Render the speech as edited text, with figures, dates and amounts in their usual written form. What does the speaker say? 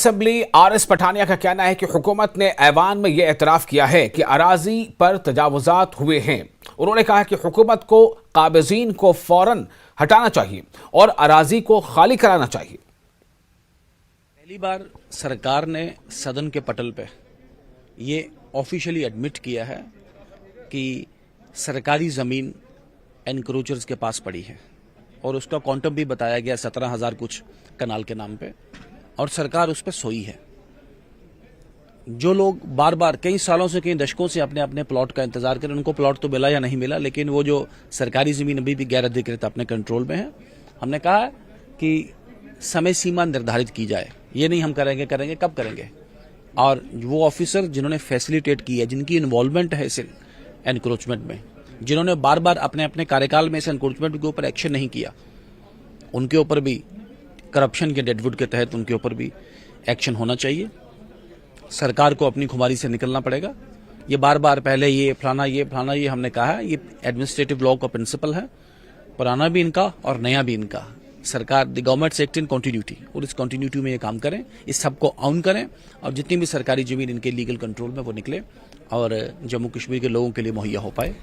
Assembly RS Pathania का कहना है कि हुकूमत ने ऐवान में यह एतराफ़ किया है कि अराजी पर तजावुजात हुए हैं। उन्होंने कहा कि हुकूमत को काबिज़ीन को फौरन हटाना चाहिए और अराजी को खाली कराना चाहिए। पहली बार सरकार ने सदन के पटल पे ये ऑफिशियली एडमिट किया है कि सरकारी ज़मीन एनक्रोचर्स के पास पड़ी है और उसका क्वांटम भी बताया गया 17,000 कुछ कनाल के नाम पे, और सरकार उस पर सोई है। जो लोग बार बार कई सालों से कई दशकों से अपने अपने प्लॉट का इंतजार करें, उनको प्लॉट तो मिला या नहीं मिला, लेकिन वो जो सरकारी ज़मीन अभी भी गैर अधिकृत अपने कंट्रोल में है, हमने कहा कि समय सीमा निर्धारित की जाए। ये नहीं हम करेंगे कब करेंगे। और वो ऑफिसर जिन्होंने फैसिलिटेट की है, जिनकी इन्वॉल्वमेंट है इस एनक्रोचमेंट में, जिन्होंने बार बार अपने अपने कार्यकाल में इस एनक्रोचमेंट के ऊपर एक्शन नहीं किया, उनके ऊपर भी करप्शन के डेडवुड के तहत उनके ऊपर भी एक्शन होना चाहिए। सरकार को अपनी खुमारी से निकलना पड़ेगा। ये बार बार पहले ये फलाना ये हमने कहा है, ये एडमिनिस्ट्रेटिव लॉ का प्रिंसिपल है, पुराना भी इनका और नया भी इनका। सरकार the government act in continuity, और इस कंटिन्यूटी में ये काम करें, इस सबको ऑन करें और जितनी भी सरकारी जमीन इनके लीगल कंट्रोल में वो निकले और जम्मू कश्मीर के लोगों के लिए मुहैया हो पाए।